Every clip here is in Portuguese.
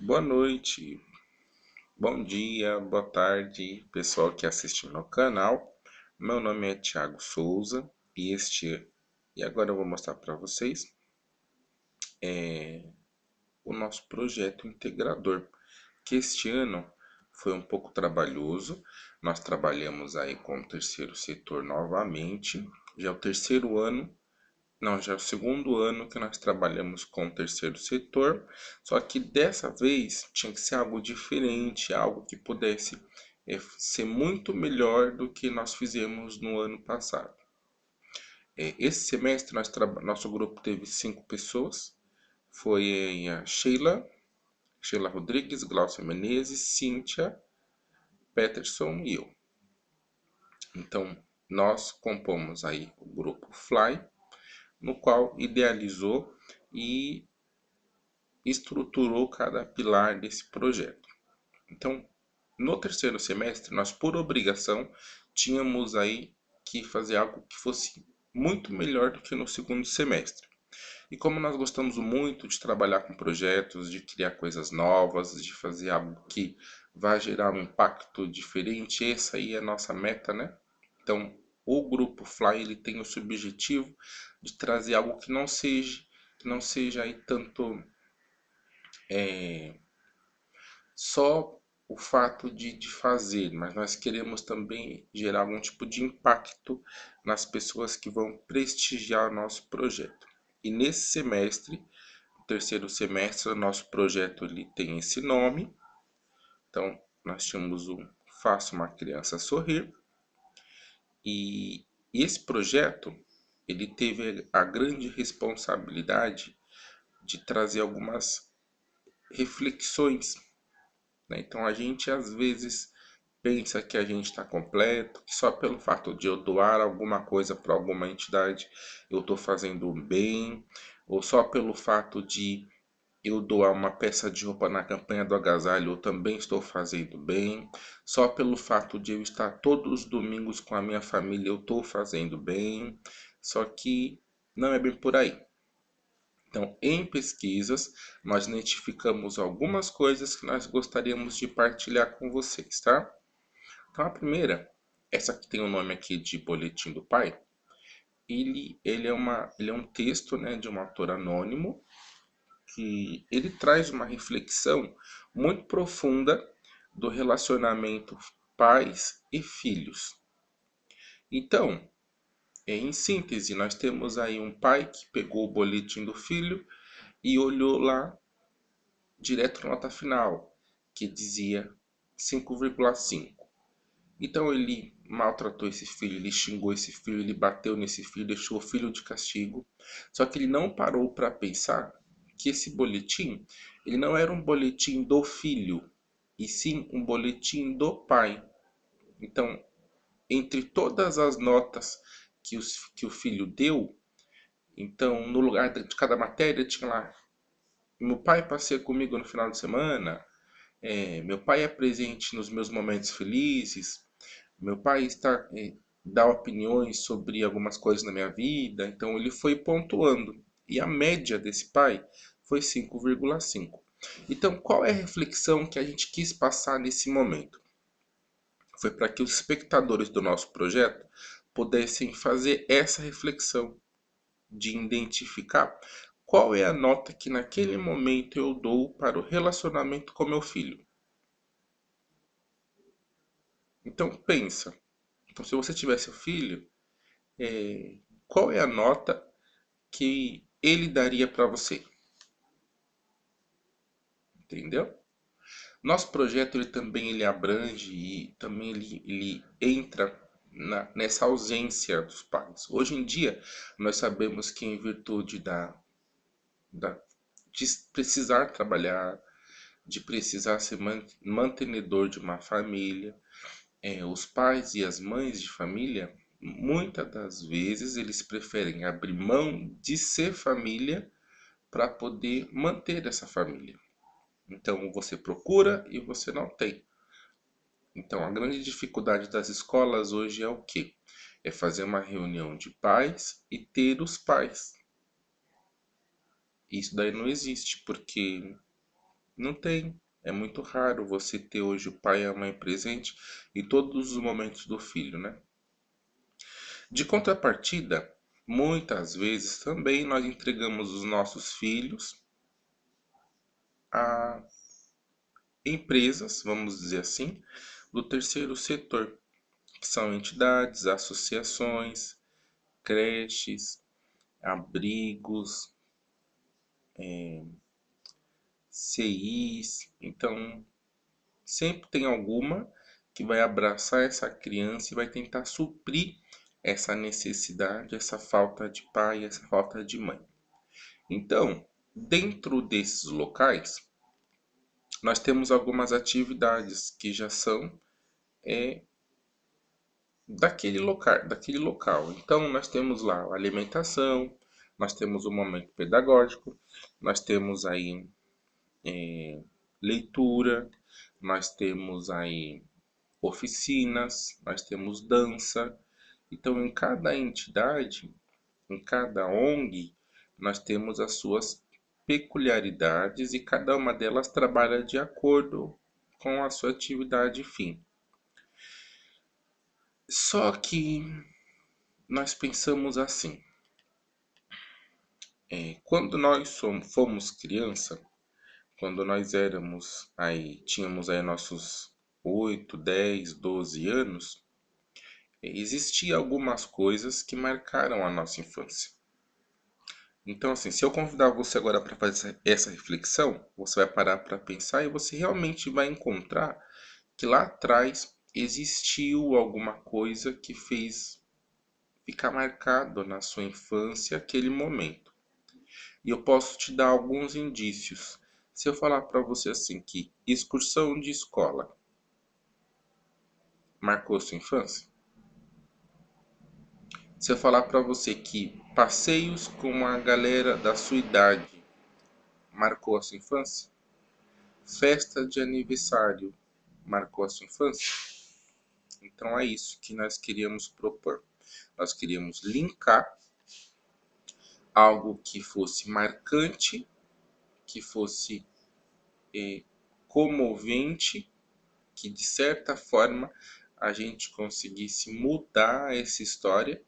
Boa noite, bom dia, boa tarde, pessoal que assiste meu canal. Meu nome é Thiago Souza e agora eu vou mostrar para vocês o nosso projeto integrador, que este ano foi um pouco trabalhoso. Nós trabalhamos aí com o terceiro setor novamente. Já é o terceiro ano, não, já é o segundo ano que nós trabalhamos com o terceiro setor, só que dessa vez tinha que ser algo diferente, algo que pudesse ser muito melhor do que nós fizemos no ano passado. Esse semestre nosso grupo teve 5 pessoas, foi a Sheila Rodrigues, Glaucia Menezes, Cíntia, Peterson e eu. Então, nós compomos aí o grupo Fly, no qual idealizou e estruturou cada pilar desse projeto. Então, no terceiro semestre, nós por obrigação tínhamos aí que fazer algo que fosse muito melhor do que no segundo semestre. E como nós gostamos muito de trabalhar com projetos, de criar coisas novas, de fazer algo que vai gerar um impacto diferente, essa aí é a nossa meta, né? Então, o grupo Fly ele tem o objetivo de trazer algo que não seja aí tanto só o fato de fazer, mas nós queremos também gerar algum tipo de impacto nas pessoas que vão prestigiar o nosso projeto. E nesse semestre, no terceiro semestre, o nosso projeto ele tem esse nome. Então, nós tínhamos um Faça uma Criança Sorrir. E esse projeto, ele teve a grande responsabilidade de trazer algumas reflexões, né? Então a gente às vezes pensa que a gente está completo, que só pelo fato de eu doar alguma coisa para alguma entidade eu estou fazendo bem, ou só pelo fato de eu doar uma peça de roupa na campanha do agasalho eu também estou fazendo bem, só pelo fato de eu estar todos os domingos com a minha família eu estou fazendo bem, só que não é bem por aí. Então, em pesquisas, nós identificamos algumas coisas que nós gostaríamos de partilhar com vocês, tá? Então, a primeira, essa que tem o nome aqui de Boletim do Pai, ele é um texto, né, de um autor anônimo, que ele traz uma reflexão muito profunda do relacionamento pais e filhos. Então, em síntese, nós temos aí um pai que pegou o boletim do filho e olhou lá direto na nota final, que dizia 5,5. Então ele maltratou esse filho, ele xingou esse filho, ele bateu nesse filho, deixou o filho de castigo. Só que ele não parou para pensar que esse boletim, ele não era um boletim do filho, e sim um boletim do pai. Então, entre todas as notas que o filho deu, então no lugar de cada matéria tinha lá: meu pai passeia comigo no final de semana, meu pai é presente nos meus momentos felizes, meu pai dá opiniões sobre algumas coisas na minha vida, então ele foi pontuando. E a média desse pai foi 5,5. Então, qual é a reflexão que a gente quis passar nesse momento? Foi para que os espectadores do nosso projeto pudessem fazer essa reflexão de identificar qual é a nota que naquele momento eu dou para o relacionamento com meu filho. Então pensa, então se você tiver seu filho, qual é a nota que ele daria para você? Entendeu? Nosso projeto ele abrange e também ele entra nessa ausência dos pais. Hoje em dia, nós sabemos que em virtude da, de precisar trabalhar, de precisar ser mantenedor de uma família, os pais e as mães de família, muitas das vezes eles preferem abrir mão de ser família para poder manter essa família. Então você procura e você não tem. Então a grande dificuldade das escolas hoje é o quê? É fazer uma reunião de pais e ter os pais. Isso daí não existe, porque Não tem. É muito raro você ter hoje o pai e a mãe presente em todos os momentos do filho, né? De contrapartida, muitas vezes também nós entregamos os nossos filhos a empresas, vamos dizer assim, do terceiro setor, que são entidades, associações, creches, abrigos, CIs. Então, sempre tem alguma que vai abraçar essa criança e vai tentar suprir essa necessidade, essa falta de pai, essa falta de mãe. Então, dentro desses locais, nós temos algumas atividades que já são é, daquele local. Então, nós temos lá a alimentação, nós temos o momento pedagógico, nós temos aí leitura, nós temos aí oficinas, nós temos dança. Então, em cada entidade, em cada ONG, nós temos as suas peculiaridades e cada uma delas trabalha de acordo com a sua atividade fim. Só que nós pensamos assim, quando nós fomos criança, quando nós éramos aí, tínhamos aí nossos 8, 10, 12 anos, existia algumas coisas que marcaram a nossa infância. Então, assim, se eu convidar você agora para fazer essa reflexão, você vai parar para pensar e você realmente vai encontrar que lá atrás existiu alguma coisa que fez ficar marcado na sua infância aquele momento. E eu posso te dar alguns indícios. Se eu falar para você assim que excursão de escola marcou sua infância, se eu falar para você que passeios com a galera da sua idade marcou a sua infância, festa de aniversário marcou a sua infância, então é isso que nós queríamos propor. Nós queríamos linkar algo que fosse marcante, que fosse comovente, que de certa forma a gente conseguisse mudar essa história,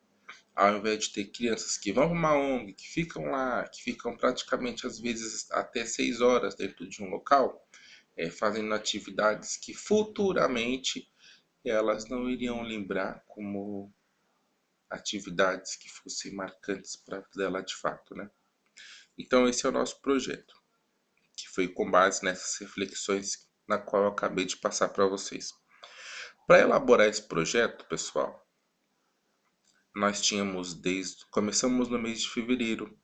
ao invés de ter crianças que vão para uma ONG, que ficam lá, que ficam praticamente às vezes até 6 horas dentro de um local, fazendo atividades que futuramente elas não iriam lembrar como atividades que fossem marcantes para a vida dela de fato, né? Então esse é o nosso projeto, que foi com base nessas reflexões na qual eu acabei de passar para vocês. Para elaborar esse projeto, pessoal, nós tínhamos começamos no mês de fevereiro.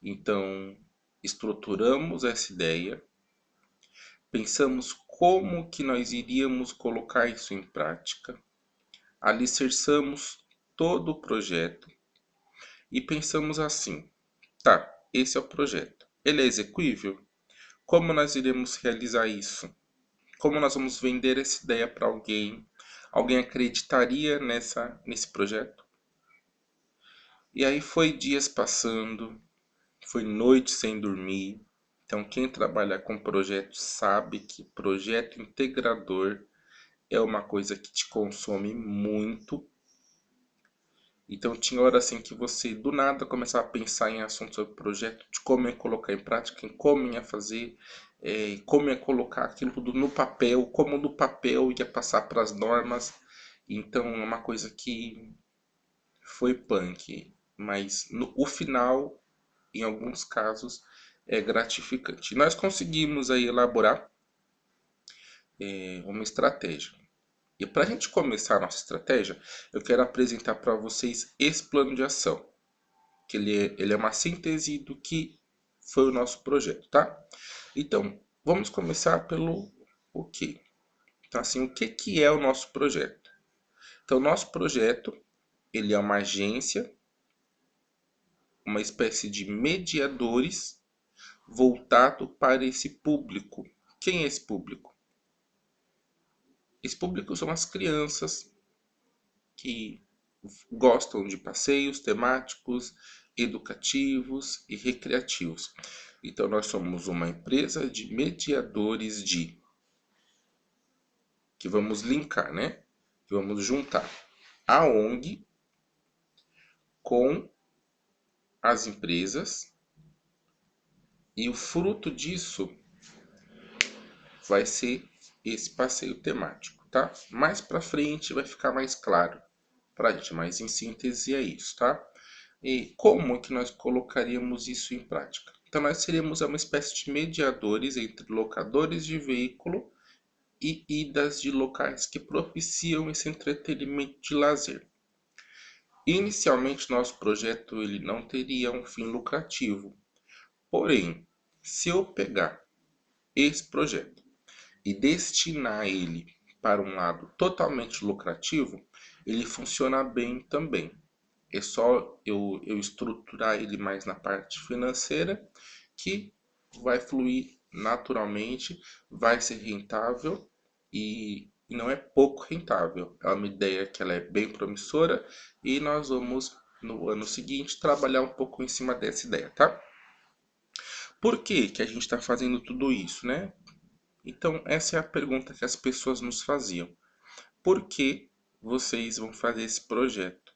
Então, estruturamos essa ideia, pensamos como que nós iríamos colocar isso em prática, alicerçamos todo o projeto e pensamos assim: tá, esse é o projeto. Ele é execuível? Como nós iremos realizar isso? Como nós vamos vender essa ideia para alguém? Alguém acreditaria nesse projeto? E aí foi dias passando, foi noite sem dormir. Então, quem trabalha com projetos sabe que projeto integrador é uma coisa que te consome muito. Então, tinha hora assim que você do nada começava a pensar em assuntos sobre projeto, de como ia colocar em prática, em como ia fazer, como ia colocar aquilo tudo no papel, como no papel ia passar para as normas. Então, é uma coisa que foi punk, mas o final, em alguns casos, é gratificante. Nós conseguimos aí elaborar uma estratégia. E para a gente começar a nossa estratégia, eu quero apresentar para vocês esse plano de ação, que ele é uma síntese do que foi o nosso projeto, tá? Então, vamos começar pelo o que? Então, assim, o que é o nosso projeto? Então, o nosso projeto, ele é uma agência, uma espécie de mediadores voltado para esse público. Quem é esse público? Esse público são as crianças que gostam de passeios temáticos, educativos e recreativos. Então, nós somos uma empresa de mediadores de, que vamos linkar, né? Que vamos juntar a ONG com as empresas e o fruto disso vai ser esse passeio temático, tá? Mais para frente vai ficar mais claro para a gente, mas em síntese é isso, tá? E como que nós colocaríamos isso em prática? Então, nós seríamos uma espécie de mediadores entre locadores de veículo e idas de locais que propiciam esse entretenimento de lazer. Inicialmente, nosso projeto ele não teria um fim lucrativo. Porém, se eu pegar esse projeto e destinar ele para um lado totalmente lucrativo, ele funciona bem também. É só eu estruturar ele mais na parte financeira que vai fluir naturalmente, vai ser rentável e não é pouco rentável. É uma ideia que ela é bem promissora e nós vamos no ano seguinte trabalhar um pouco em cima dessa ideia, tá? Por que que a gente está fazendo tudo isso, né? Então, essa é a pergunta que as pessoas nos faziam. Por que vocês vão fazer esse projeto?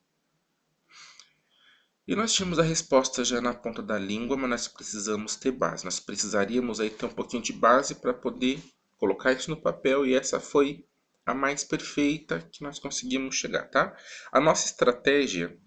E nós tínhamos a resposta já na ponta da língua, mas nós precisamos ter base. Nós precisaríamos aí ter um pouquinho de base para poder colocar isso no papel e essa foi a mais perfeita que nós conseguimos chegar, tá? A nossa estratégia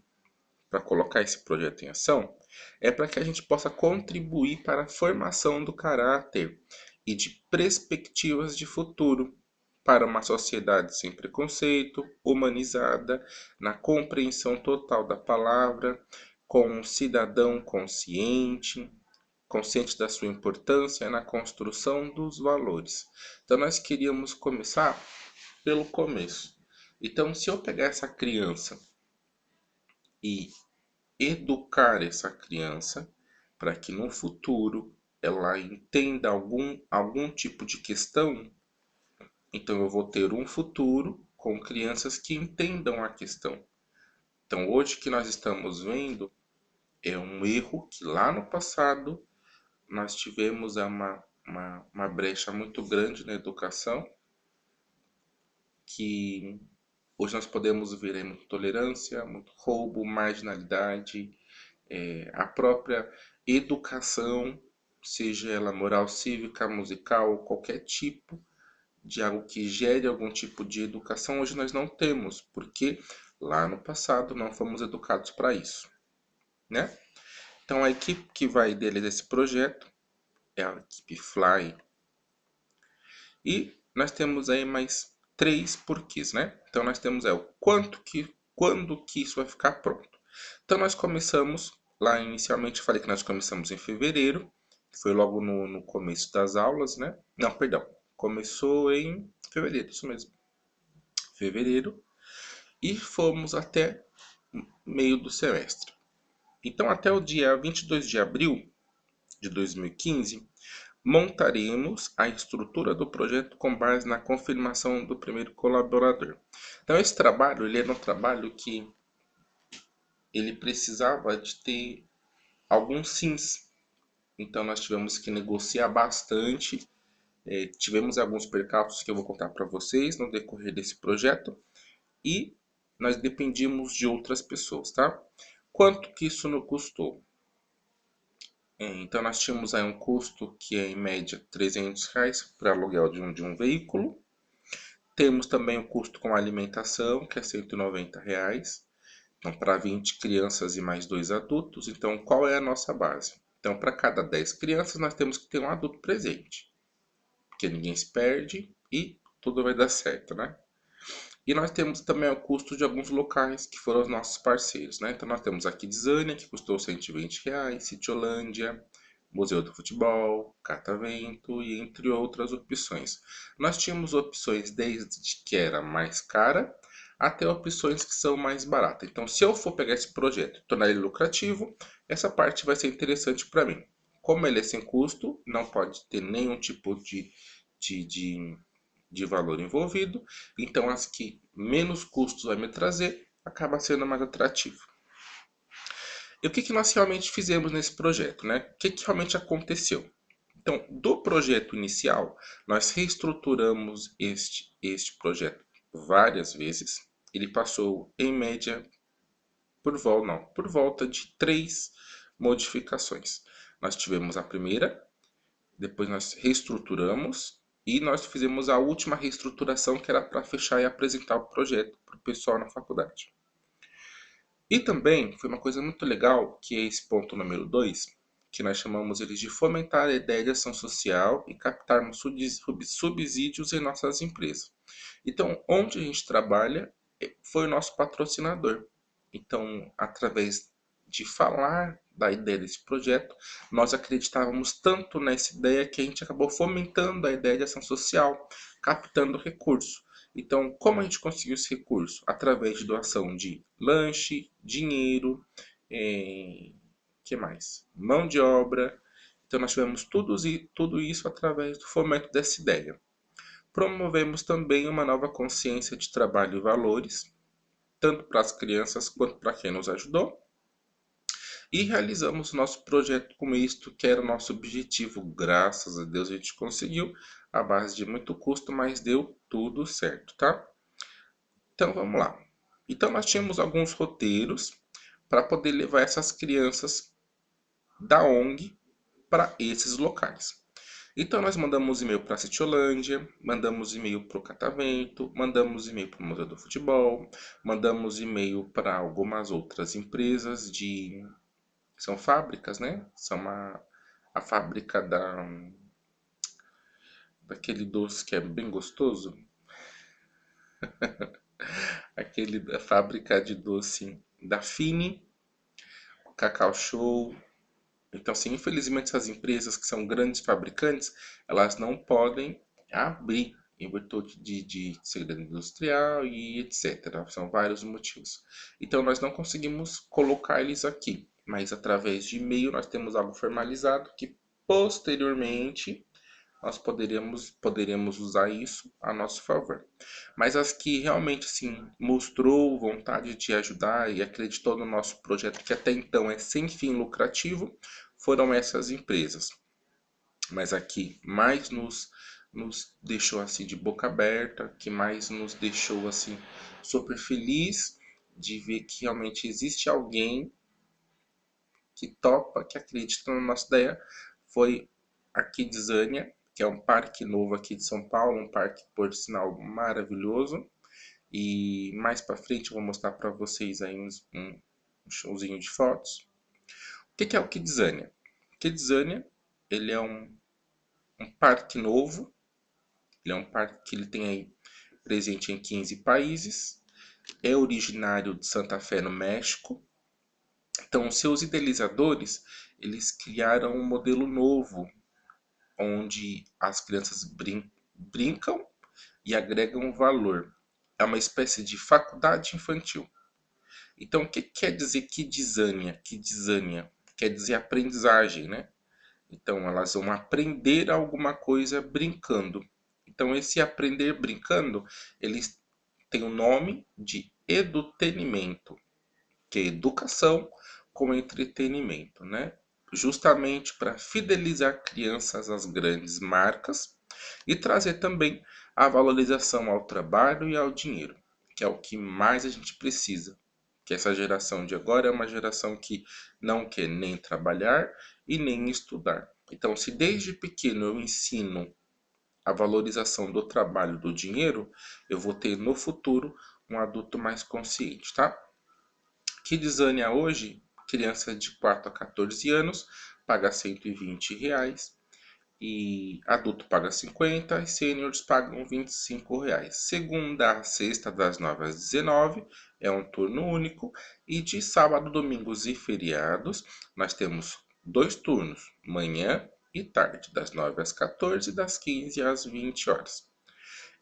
para colocar esse projeto em ação é para que a gente possa contribuir para a formação do caráter e de perspectivas de futuro para uma sociedade sem preconceito, humanizada, na compreensão total da palavra, com um cidadão consciente, consciente da sua importância na construção dos valores. Então nós queríamos começar pelo começo. Então, se eu pegar essa criança e educar essa criança para que no futuro ela entenda algum tipo de questão, então eu vou ter um futuro com crianças que entendam a questão. Então hoje que nós estamos vendo é um erro que lá no passado nós tivemos uma brecha muito grande na educação, que hoje nós podemos ver aí muita tolerância, muito roubo, marginalidade, a própria educação, seja ela moral, cívica, musical, qualquer tipo de algo que gere algum tipo de educação, hoje nós não temos, porque lá no passado não fomos educados para isso, né? Então a equipe que vai idealizar esse projeto é a equipe Fly e nós temos aí mais três porquês, né? Então nós temos o quando que isso vai ficar pronto. Então nós começamos lá inicialmente, eu falei que nós começamos em fevereiro, que foi logo no começo das aulas, né? Não, perdão, começou em fevereiro, isso mesmo, fevereiro, e fomos até meio do semestre. Então até o dia 22 de abril de 2015, montaremos a estrutura do projeto com base na confirmação do primeiro colaborador. Então esse trabalho, ele era um trabalho que ele precisava de ter alguns sims. Então nós tivemos que negociar bastante, tivemos alguns percalços que eu vou contar para vocês no decorrer desse projeto e nós dependíamos de outras pessoas, tá? Quanto que isso nos custou? Então nós tínhamos aí um custo que é em média R$ 300 para aluguel de um veículo. Temos também o custo com alimentação, que é R$ 190. Então, para 20 crianças e mais 2 adultos. Então, qual é a nossa base? Então, para cada 10 crianças, nós temos que ter um adulto presente. Porque ninguém se perde e tudo vai dar certo, né? E nós temos também o custo de alguns locais que foram os nossos parceiros, né? Então, nós temos aqui Desânia, que custou R$ 120, Citiolândia, Museu do Futebol, Catavento e entre outras opções. Nós tínhamos opções desde que era mais cara até opções que são mais baratas. Então, se eu for pegar esse projeto e tornar ele lucrativo, essa parte vai ser interessante para mim. Como ele é sem custo, não pode ter nenhum tipo de, de, de valor envolvido, então as que menos custos vai me trazer, acaba sendo mais atrativo. E o que, que nós realmente fizemos nesse projeto, né? O que, que realmente aconteceu? Então, do projeto inicial, nós reestruturamos este projeto várias vezes. Ele passou, em média, por volta de 3 modificações. Nós tivemos a primeira, depois nós reestruturamos e nós fizemos a última reestruturação que era para fechar e apresentar o projeto para o pessoal na faculdade. E também foi uma coisa muito legal, que é esse ponto número 2, que nós chamamos eles de fomentar a ideia de ação social e captarmos subsídios em nossas empresas. Então, onde a gente trabalha foi o nosso patrocinador. Então, através de falar da ideia desse projeto, nós acreditávamos tanto nessa ideia que a gente acabou fomentando a ideia de ação social, captando recursos. Então, como a gente conseguiu esse recurso? Através de doação de lanche, dinheiro, que mais? Mão de obra. Então, nós tivemos tudo isso através do fomento dessa ideia. Promovemos também uma nova consciência de trabalho e valores, tanto para as crianças quanto para quem nos ajudou. E realizamos nosso projeto com isto, que era o nosso objetivo. Graças a Deus a gente conseguiu, à base de muito custo, mas deu tudo certo, tá? Então vamos lá. Então nós tínhamos alguns roteiros para poder levar essas crianças da ONG para esses locais. Então nós mandamos e-mail para a Citiolândia, mandamos e-mail para o Catavento, mandamos e-mail para o Museu do Futebol, mandamos e-mail para algumas outras empresas de... São fábricas, né? São a fábrica daquele doce que é bem gostoso. Aquele da fábrica de doce da Fini, Cacau Show. Então, assim, infelizmente essas empresas que são grandes fabricantes, elas não podem abrir em virtude de segredo industrial e etc. São vários motivos. Então, nós não conseguimos colocar eles aqui, mas através de e-mail nós temos algo formalizado que posteriormente nós poderemos usar isso a nosso favor. Mas as que realmente assim, mostrou vontade de ajudar e acreditou no nosso projeto, que até então é sem fim lucrativo, foram essas empresas. Mas aqui mais nos deixou assim de boca aberta, que mais nos deixou assim super feliz de ver que realmente existe alguém que topa, que acredita na nossa ideia, foi a Kidzania, que é um parque novo aqui de São Paulo, um parque por sinal maravilhoso. E mais para frente eu vou mostrar para vocês aí um showzinho de fotos. O que é o Kidzania? Kidzania, ele é um parque novo, ele é um parque que ele tem aí presente em 15 países, é originário de Santa Fé, no México. Então, seus idealizadores, eles criaram um modelo novo, onde as crianças brincam e agregam valor. É uma espécie de faculdade infantil. Então, o que quer dizer Kidzania? Kidzania quer dizer aprendizagem, né? Então, elas vão aprender alguma coisa brincando. Então, esse aprender brincando, eles têm o nome de edutenimento, que é educação com entretenimento, né? Justamente para fidelizar crianças às grandes marcas e trazer também a valorização ao trabalho e ao dinheiro, que é o que mais a gente precisa. Que essa geração de agora é uma geração que não quer nem trabalhar e nem estudar. Então, se desde pequeno eu ensino a valorização do trabalho, do dinheiro, eu vou ter no futuro um adulto mais consciente, tá? Kidzania hoje, criança de 4 a 14 anos, paga R$ 120 e adulto paga 50 e sêniores pagam R$ 25. Segunda a sexta, das 9 às 19, é um turno único. E de sábado, domingos e feriados, nós temos 2 turnos, manhã e tarde, das 9 às 14 e das 15 às 20 horas.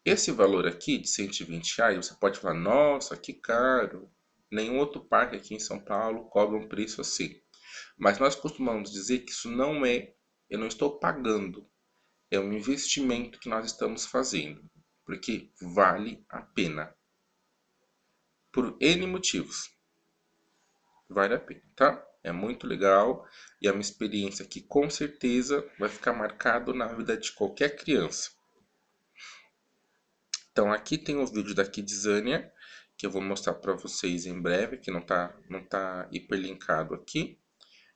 Esse valor aqui de R$ 120, você pode falar, nossa, que caro. Nenhum outro parque aqui em São Paulo cobra um preço assim. Mas nós costumamos dizer que isso não é, eu não estou pagando, é um investimento que nós estamos fazendo, porque vale a pena. Por N motivos. Vale a pena, tá? É muito legal e é uma experiência que com certeza vai ficar marcado na vida de qualquer criança. Então aqui tem o vídeo da Kidzania, que eu vou mostrar para vocês em breve, que não tá hiperlinkado aqui.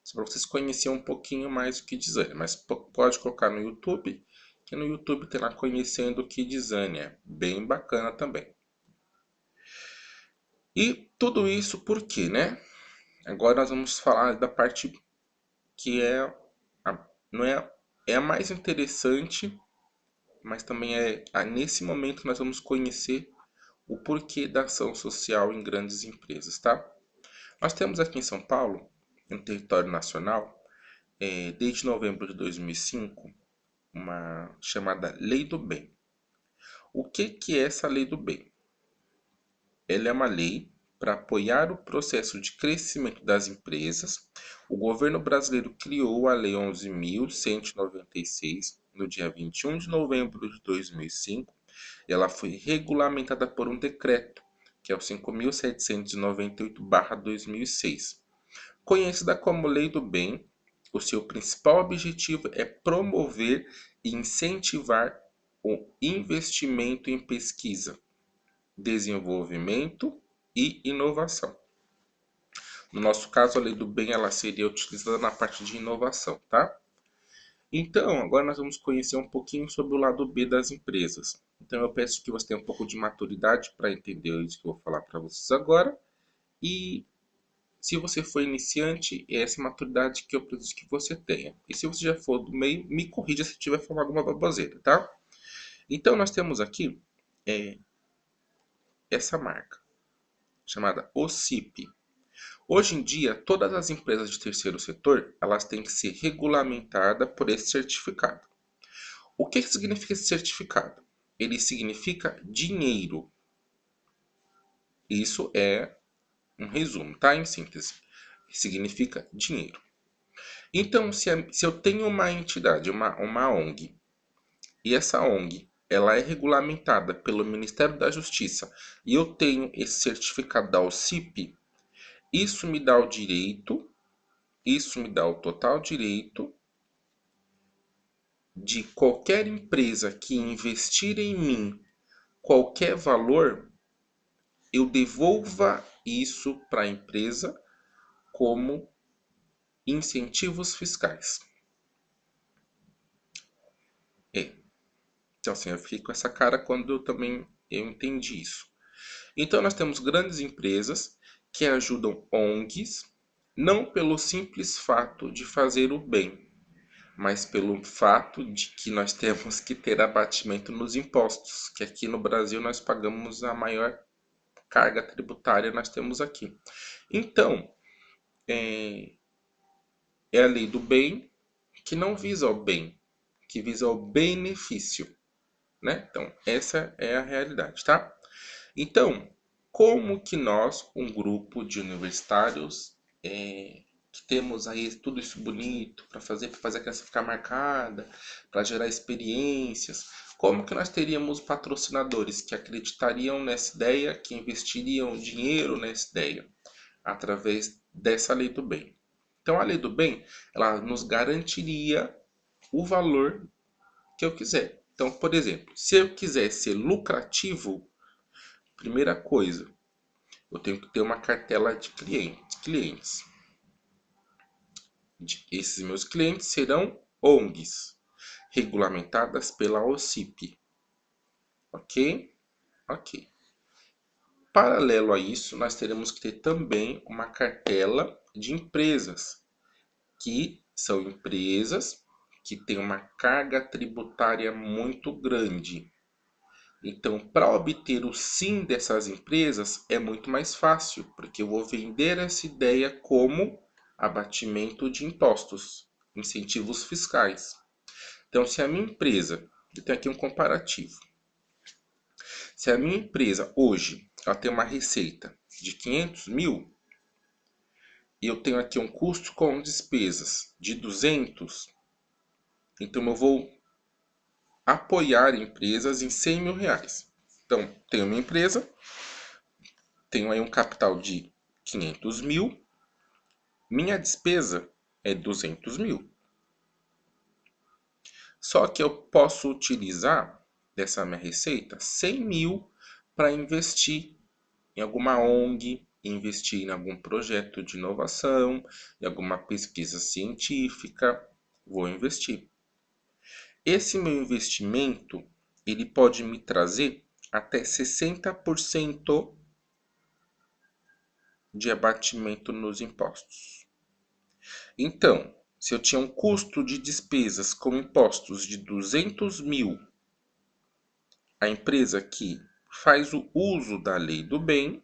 Só para vocês conhecerem um pouquinho mais o Kidzania, mas pode colocar no YouTube, que no YouTube tem lá Conhecendo o Kidzania, bem bacana também. E tudo isso por quê, né? Agora nós vamos falar da parte que não é a mais interessante, mas também nesse momento nós vamos conhecer o porquê da ação social em grandes empresas, tá? Nós temos aqui em São Paulo, no território nacional, desde novembro de 2005, uma chamada Lei do Bem. O que é essa Lei do Bem? Ela é uma lei para apoiar o processo de crescimento das empresas. O governo brasileiro criou a Lei 11.196 no dia 21 de novembro de 2005 e ela foi regulamentada por um decreto, que é o 5.798/2006. Conhecida como Lei do Bem, o seu principal objetivo é promover e incentivar o investimento em pesquisa, desenvolvimento e inovação. No nosso caso, a Lei do Bem ela seria utilizada na parte de inovação, tá? Então, agora nós vamos conhecer um pouquinho sobre o lado B das empresas. Então, eu peço que você tenha um pouco de maturidade para entender isso que eu vou falar para vocês agora. E se você for iniciante, é essa maturidade que eu preciso que você tenha. E se você já for do meio, me corrija se tiver falado alguma baboseira, tá? Então, nós temos aqui essa marca, chamada OCIP. Hoje em dia, todas as empresas de terceiro setor, elas têm que ser regulamentadas por esse certificado. O que significa esse certificado? Ele significa dinheiro. Isso é um resumo, tá? Em síntese. Significa dinheiro. Então, se eu tenho uma entidade, uma ONG, e essa ONG ela é regulamentada pelo Ministério da Justiça e eu tenho esse certificado da OCIP, isso me dá o direito, isso me dá o total direito de qualquer empresa que investir em mim qualquer valor, eu devolva isso para a empresa como incentivos fiscais. Então, assim, eu fiquei com essa cara quando eu entendi isso. Então, nós temos grandes empresas que ajudam ONGs, não pelo simples fato de fazer o bem, mas pelo fato de que nós temos que ter abatimento nos impostos, que aqui no Brasil nós pagamos a maior carga tributária nós temos aqui. Então, é a lei do bem que não visa o bem, que visa o benefício, né? Então, essa é a realidade, tá? Então, como que nós, um grupo de universitários, que temos aí tudo isso bonito para fazer a criança ficar marcada, para gerar experiências, como que nós teríamos patrocinadores que acreditariam nessa ideia, que investiriam dinheiro nessa ideia, através dessa lei do bem? Então, a lei do bem, ela nos garantiria o valor que eu quiser. Então, por exemplo, se eu quiser ser lucrativo, primeira coisa, eu tenho que ter uma cartela de clientes. Esses meus clientes serão ONGs, regulamentadas pela OCIP. Ok? Ok. Paralelo a isso, nós teremos que ter também uma cartela de empresas, que são empresas que têm uma carga tributária muito grande. Então, para obter o sim dessas empresas é muito mais fácil, porque eu vou vender essa ideia como abatimento de impostos, incentivos fiscais. Então, se a minha empresa, eu tenho aqui um comparativo, se a minha empresa hoje ela tem uma receita de 500 mil e eu tenho aqui um custo com despesas de 200, então eu vou apoiar empresas em 100 mil reais. Então, tenho minha empresa, tenho aí um capital de 500 mil, Minha despesa é 200 mil. Só que eu posso utilizar dessa minha receita 100 mil para investir em alguma ONG, investir em algum projeto de inovação, em alguma pesquisa científica. Vou investir. Esse meu investimento, ele pode me trazer até 60% de abatimento nos impostos. Então, se eu tinha um custo de despesas com impostos de 200 mil, a empresa que faz o uso da lei do bem,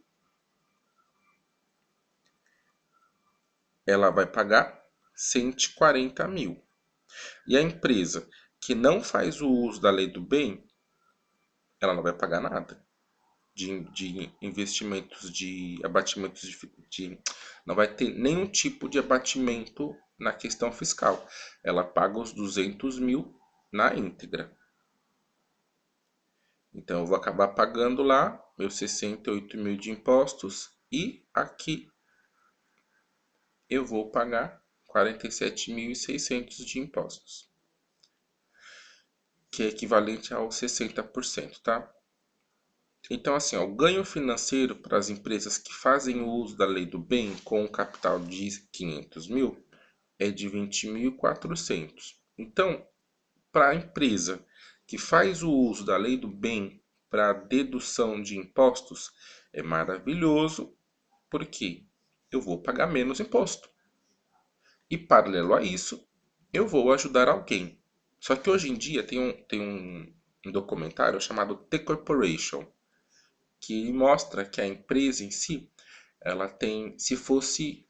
ela vai pagar 140 mil. E a empresa que não faz o uso da lei do bem, ela não vai pagar nada de investimentos, de abatimentos não vai ter nenhum tipo de abatimento na questão fiscal. Ela paga os 200 mil na íntegra. Então eu vou acabar pagando lá meus 68 mil de impostos e aqui eu vou pagar 47.600 de impostos, que é equivalente ao 60%, tá? Então, assim, ó, o ganho financeiro para as empresas que fazem o uso da lei do bem com um capital de 500 mil é de 20.400. Então, para a empresa que faz o uso da lei do bem para dedução de impostos, é maravilhoso, porque eu vou pagar menos imposto. E paralelo a isso, eu vou ajudar alguém. Só que hoje em dia tem um documentário chamado The Corporation, que mostra que a empresa em si, ela tem, se fosse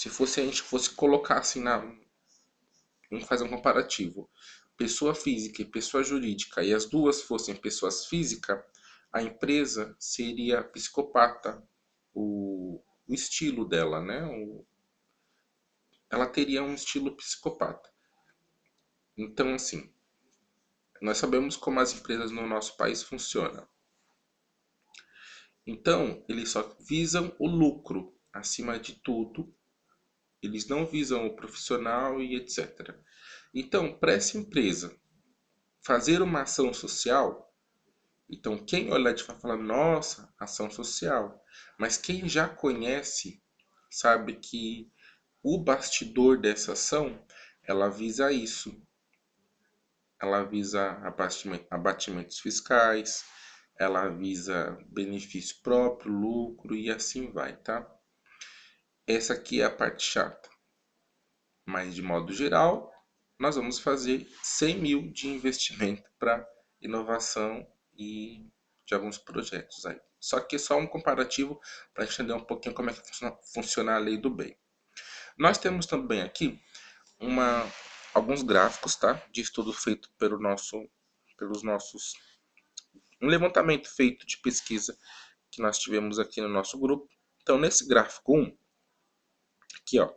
a gente fosse colocar assim vamos fazer um comparativo, pessoa física e pessoa jurídica, e as duas fossem pessoas físicas, a empresa seria psicopata, o estilo dela, né? Ela teria um estilo psicopata. Então, assim, nós sabemos como as empresas no nosso país funcionam. Então, eles só visam o lucro acima de tudo. Eles não visam o profissional e etc. Então, para essa empresa fazer uma ação social, então quem olhar de fora fala, nossa, ação social. Mas quem já conhece sabe que o bastidor dessa ação, ela visa isso. Ela visa abatimentos fiscais, ela visa benefício próprio, lucro e assim vai, tá? Essa aqui é a parte chata. Mas de modo geral, nós vamos fazer 100 mil de investimento para inovação e de alguns projetos aí. Só que é só um comparativo para entender um pouquinho como é que funciona a lei do bem. Nós temos também aqui alguns gráficos, tá? De estudo feito pelos nossos. Um levantamento feito de pesquisa que nós tivemos aqui no nosso grupo. Então, nesse gráfico 1, aqui, ó,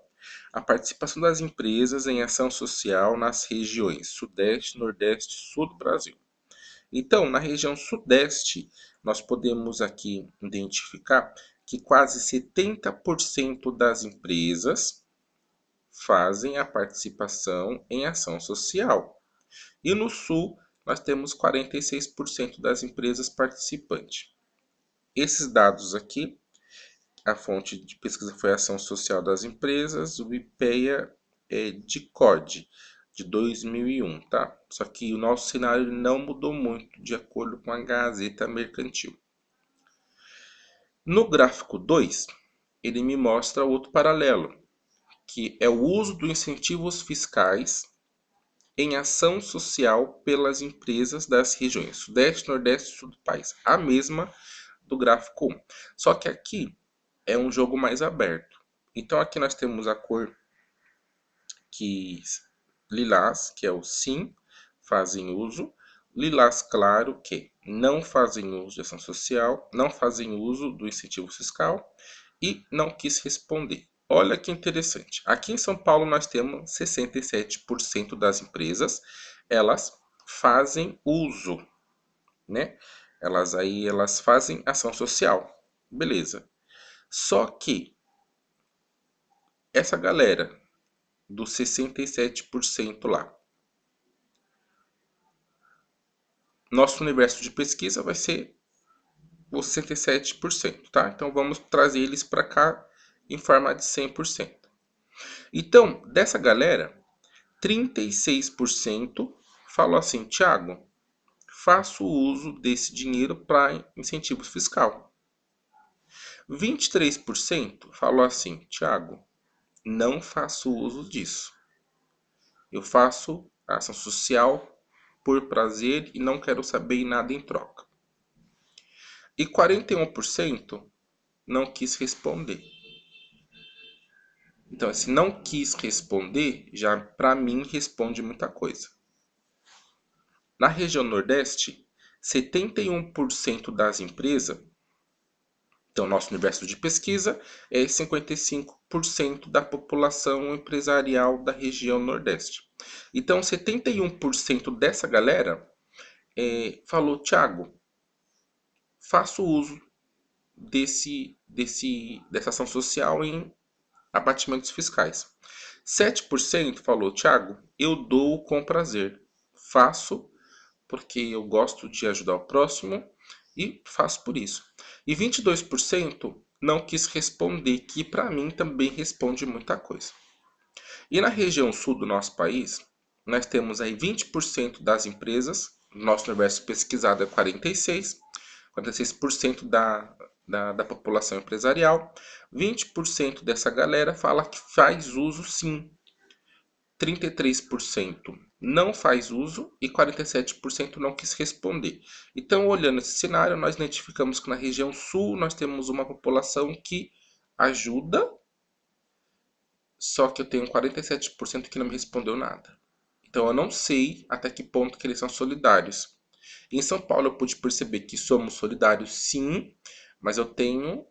a participação das empresas em ação social nas regiões Sudeste, Nordeste e Sul do Brasil. Então, na região Sudeste, nós podemos aqui identificar que quase 70% das empresas fazem a participação em ação social. E no Sul, nós temos 46% das empresas participantes. Esses dados aqui, a fonte de pesquisa foi a Ação Social das Empresas, o IPEA é de CODE, de 2001, tá? Só que o nosso cenário não mudou muito de acordo com a Gazeta Mercantil. No gráfico 2, ele me mostra outro paralelo, que é o uso dos incentivos fiscais em ação social pelas empresas das regiões Sudeste, Nordeste e Sul do país. A mesma do gráfico 1. Só que aqui é um jogo mais aberto. Então aqui nós temos a cor lilás, que é o sim, fazem uso. Lilás claro, que não fazem uso de ação social, não fazem uso do incentivo fiscal e não quis responder. Olha que interessante. Aqui em São Paulo nós temos 67% das empresas, elas fazem uso, né? Elas fazem ação social. Beleza. Só que essa galera dos 67% lá. Nosso universo de pesquisa vai ser os 67%, tá? Então vamos trazer eles para cá em forma de 100%. Então, dessa galera, 36% falou assim: Thiago, faço uso desse dinheiro para incentivos fiscal. 23% falou assim: Thiago, não faço uso disso. Eu faço ação social por prazer e não quero saber nada em troca. E 41% não quis responder. Então, se não quis responder, já para mim responde muita coisa. Na região Nordeste, 71% das empresas, então nosso universo de pesquisa é 55% da população empresarial da região Nordeste. Então, 71% dessa galera falou: Thiago, faço uso dessa ação social em abatimentos fiscais. 7% falou: Thiago, eu dou com prazer. Faço porque eu gosto de ajudar o próximo e faço por isso. E 22% não quis responder, que para mim também responde muita coisa. E na região sul do nosso país, nós temos aí 20% das empresas, nosso universo pesquisado é 46% da população empresarial. 20% dessa galera fala que faz uso sim. 33% não faz uso e 47% não quis responder. Então, olhando esse cenário, nós identificamos que na região sul nós temos uma população que ajuda, só que eu tenho 47% que não me respondeu nada. Então, eu não sei até que ponto que eles são solidários. Em São Paulo, eu pude perceber que somos solidários sim, mas eu tenho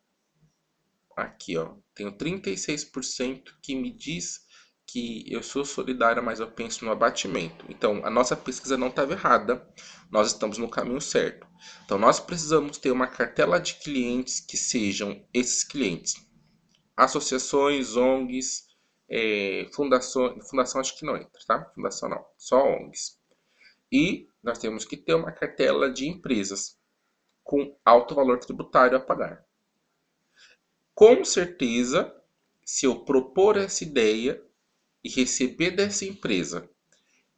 aqui, ó, tenho 36% que me diz que eu sou solidária, mas eu penso no abatimento. Então, a nossa pesquisa não estava errada, nós estamos no caminho certo. Então, nós precisamos ter uma cartela de clientes que sejam esses clientes: associações, ONGs, fundação acho que não entra, tá? Fundação não, só ONGs. E nós temos que ter uma cartela de empresas com alto valor tributário a pagar. Com certeza, se eu propor essa ideia e receber dessa empresa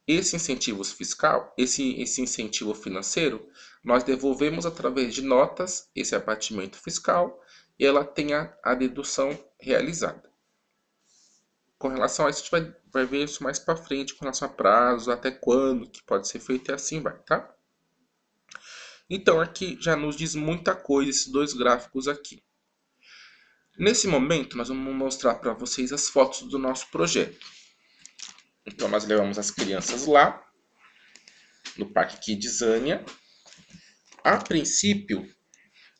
esse incentivo fiscal, esse incentivo financeiro, nós devolvemos através de notas esse abatimento fiscal e ela tem a dedução realizada. Com relação a isso, a gente vai ver isso mais para frente, com relação a prazo, até quando que pode ser feito e assim vai, tá? Então aqui já nos diz muita coisa esses dois gráficos aqui. Nesse momento, nós vamos mostrar para vocês as fotos do nosso projeto. Então, nós levamos as crianças lá, no Parque Kidzania. A princípio,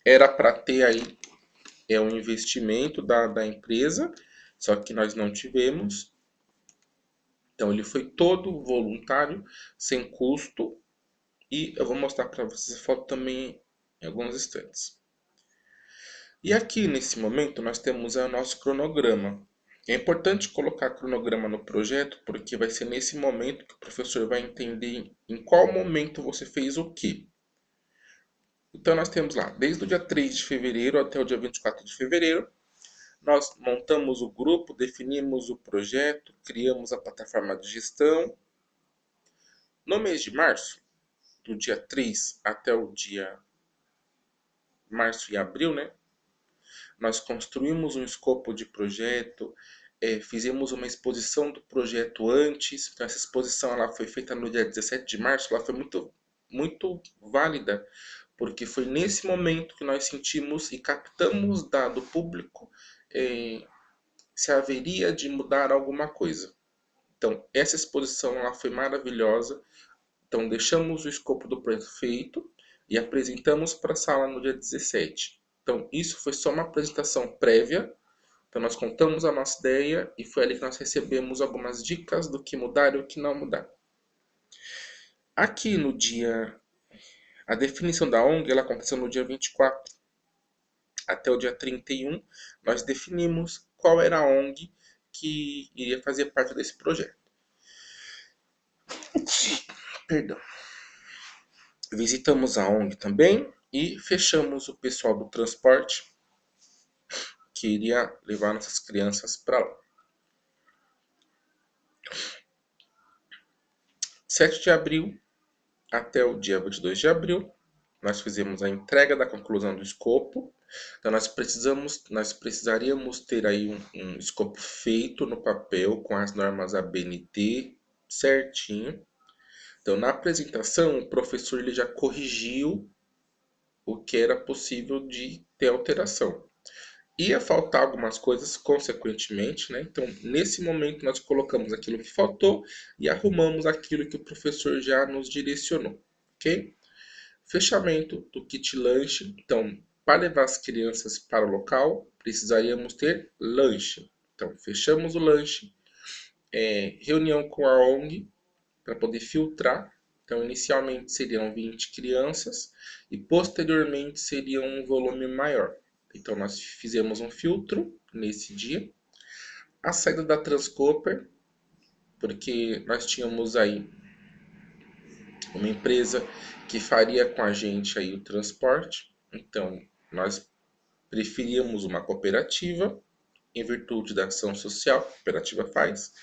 era para ter aí um investimento da empresa, só que nós não tivemos. Então, ele foi todo voluntário, sem custo. E eu vou mostrar para vocês a foto também em alguns instantes. E aqui, nesse momento, nós temos o nosso cronograma. É importante colocar cronograma no projeto, porque vai ser nesse momento que o professor vai entender em qual momento você fez o quê. Então, nós temos lá, desde o dia 3 de fevereiro até o dia 24 de fevereiro, nós montamos o grupo, definimos o projeto, criamos a plataforma de gestão. No mês de março, do dia 3 até o dia março e abril, né? Nós construímos um escopo de projeto, fizemos uma exposição do projeto antes. Então, essa exposição ela foi feita no dia 17 de março, ela foi muito válida, porque foi nesse momento que nós sentimos e captamos dado público se haveria de mudar alguma coisa. Então, essa exposição ela foi maravilhosa. Então, deixamos o escopo do projeto feito e apresentamos para a sala no dia 17. Então, isso foi só uma apresentação prévia. Então, nós contamos a nossa ideia e foi ali que nós recebemos algumas dicas do que mudar e o que não mudar. Aqui no dia... A definição da ONG ela aconteceu no dia 24. Até o dia 31, nós definimos qual era a ONG que iria fazer parte desse projeto. Perdão. Visitamos a ONG também e fechamos o pessoal do transporte que iria levar nossas crianças para lá. 7 de abril até o dia 22 de abril, nós fizemos a entrega da conclusão do escopo. Então nós precisaríamos ter aí um escopo feito no papel com as normas ABNT certinho. Então na apresentação o professor ele já corrigiu o que era possível de ter alteração. Ia faltar algumas coisas consequentemente, né? Então nesse momento nós colocamos aquilo que faltou e arrumamos aquilo que o professor já nos direcionou, ok? Fechamento do kit lanche. Então, para levar as crianças para o local, precisaríamos ter lanche. Então, fechamos o lanche. Reunião com a ONG para poder filtrar. Então, inicialmente seriam 20 crianças e posteriormente seria um volume maior. Então, nós fizemos um filtro nesse dia. A saída da Transcooper, porque nós tínhamos aí uma empresa que faria com a gente aí o transporte. Então, nós preferíamos uma cooperativa em virtude da ação social que a cooperativa faz.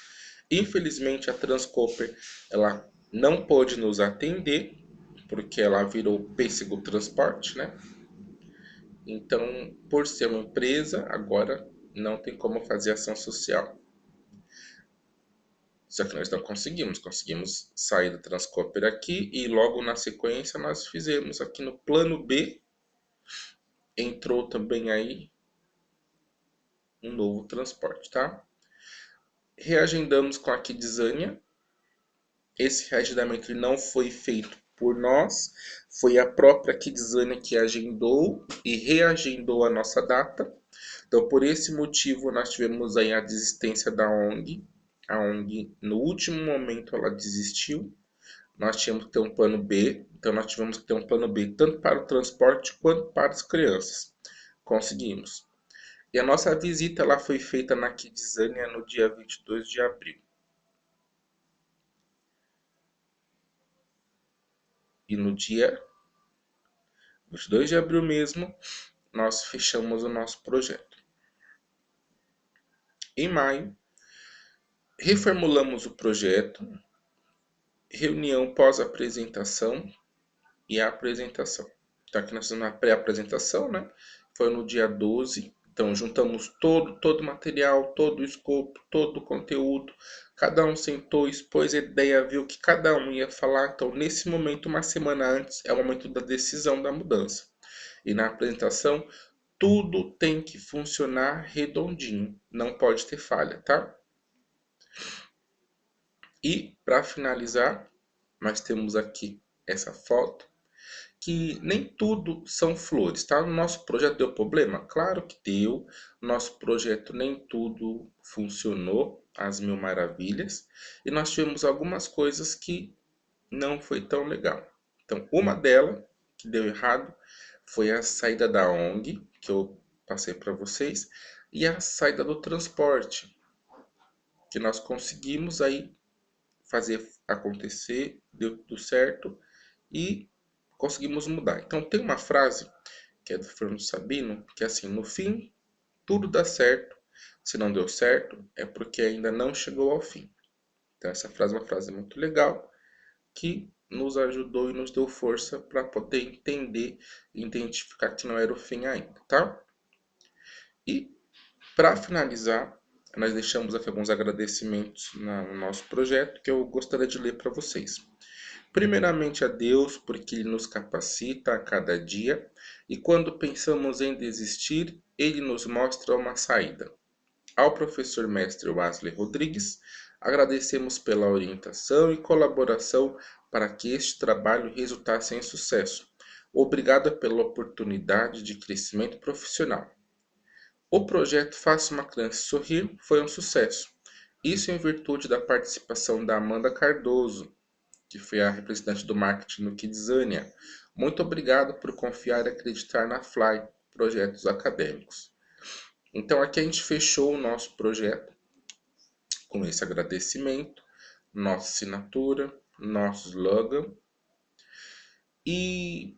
Infelizmente, a Transcooper ela não pôde nos atender porque ela virou pêssego transporte, né? Então, por ser uma empresa, agora não tem como fazer ação social. Só que nós não conseguimos sair da Transcooper aqui e logo na sequência nós fizemos aqui no plano B, entrou também aí um novo transporte, tá? Reagendamos com a Kidzania. Esse reagendamento não foi feito por nós, foi a própria Kidzania que agendou e reagendou a nossa data. Então, por esse motivo, nós tivemos aí a desistência da ONG. A ONG, no último momento, ela desistiu. Nós tínhamos que ter um plano B, então nós tivemos que ter um plano B tanto para o transporte quanto para as crianças. Conseguimos. E a nossa visita ela foi feita na Kidzania no dia 22 de abril. E no dia 22 de abril mesmo, nós fechamos o nosso projeto. Em maio, reformulamos o projeto, reunião pós-apresentação e a apresentação. Então aqui nós estamos na pré-apresentação, né? Foi no dia 12. Então juntamos todo o material, todo o escopo, todo o conteúdo. Cada um sentou, expôs a ideia, viu o que cada um ia falar. Então nesse momento, uma semana antes, é o momento da decisão da mudança. E na apresentação, tudo tem que funcionar redondinho. Não pode ter falha, tá? E para finalizar, nós temos aqui essa foto que nem tudo são flores, tá? O nosso projeto deu problema? Claro que deu. Nosso projeto nem tudo funcionou às mil maravilhas. E nós tivemos algumas coisas que não foi tão legal. Então, uma delas que deu errado foi a saída da ONG, que eu passei para vocês, e a saída do transporte, que nós conseguimos aí fazer acontecer, deu tudo certo e conseguimos mudar. Então tem uma frase que é do Fernando Sabino, que é assim: no fim tudo dá certo, se não deu certo é porque ainda não chegou ao fim. Então essa frase é uma frase muito legal que nos ajudou e nos deu força para poder entender e identificar que não era o fim ainda, tá? E para finalizar, nós deixamos aqui alguns agradecimentos no nosso projeto que eu gostaria de ler para vocês. Primeiramente a Deus, porque Ele nos capacita a cada dia e quando pensamos em desistir, Ele nos mostra uma saída. Ao professor mestre Wesley Rodrigues, agradecemos pela orientação e colaboração para que este trabalho resultasse em sucesso. Obrigado pela oportunidade de crescimento profissional. O projeto Faça uma Criança Sorrir foi um sucesso. Isso em virtude da participação da Amanda Cardoso, que foi a representante do marketing no Kidzania. Muito obrigado por confiar e acreditar na Fly, projetos acadêmicos. Então aqui a gente fechou o nosso projeto. com esse agradecimento, nossa assinatura, nosso slogan, e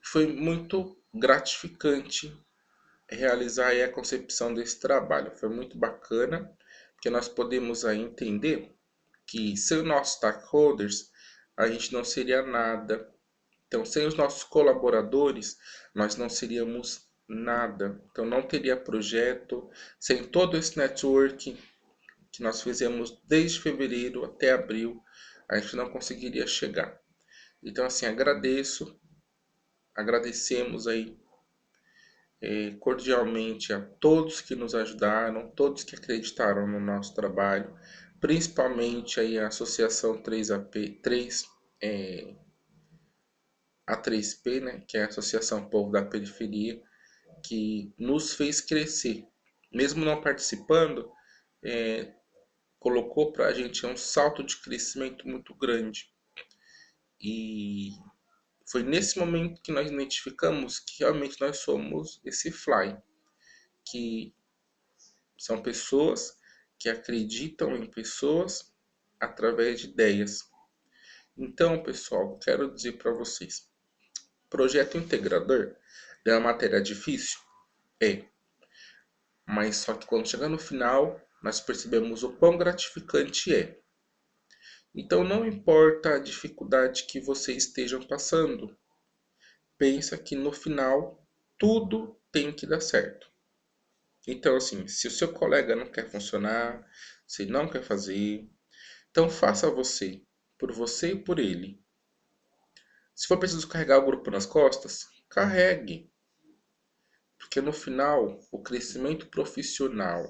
foi muito gratificante realizar aí a concepção desse trabalho. Foi muito bacana, porque nós podemos aí entender que sem os nossos stakeholders, a gente não seria nada. Então, sem os nossos colaboradores, nós não seríamos nada. Então, não teria projeto. Sem todo esse network que nós fizemos desde fevereiro até abril, a gente não conseguiria chegar. Então, assim, agradecemos aí cordialmente a todos que nos ajudaram, todos que acreditaram no nosso trabalho, principalmente aí a Associação 3AP, 3, A3P, né, que é a Associação Povo da Periferia, que nos fez crescer. Mesmo não participando, é, colocou para a gente um salto de crescimento muito grande. E foi nesse momento que nós identificamos que realmente nós somos esse Fly, que são pessoas que acreditam em pessoas através de ideias. Então, pessoal, quero dizer para vocês, projeto integrador é uma matéria difícil? É, mas só que quando chegar no final, nós percebemos o quão gratificante é. Então, não importa a dificuldade que vocês estejam passando, pensa que no final tudo tem que dar certo. Então, assim, se o seu colega não quer funcionar, se não quer fazer, então faça você e por ele. Se for preciso carregar o grupo nas costas, carregue. Porque no final, o crescimento profissional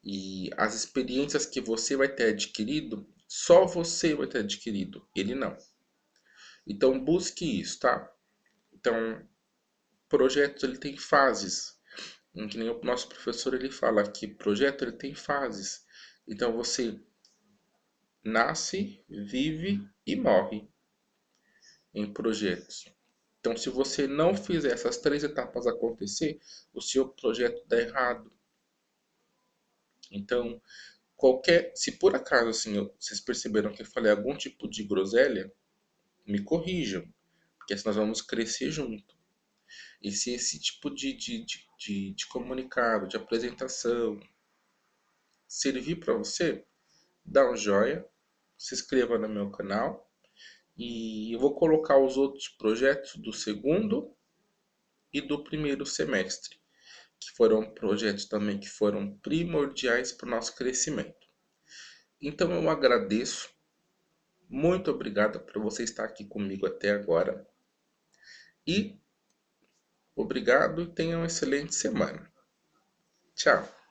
e as experiências que você vai ter adquirido, só você vai ter adquirido, ele não. Então busque isso, tá? Então, projeto ele tem fases. Que nem o nosso professor ele fala que projeto ele tem fases. Então você nasce, vive e morre em projetos. Então, se você não fizer essas três etapas acontecer, o seu projeto dá errado. Então, se por acaso assim, vocês perceberam que eu falei algum tipo de groselha, me corrijam, porque assim nós vamos crescer junto. E se esse tipo de comunicado, de apresentação servir para você, dá um joinha, se inscreva no meu canal e eu vou colocar os outros projetos do segundo e do primeiro semestre, que foram projetos também que foram primordiais para o nosso crescimento. Então eu agradeço, muito obrigado por você estar aqui comigo até agora e obrigado e tenha uma excelente semana. Tchau!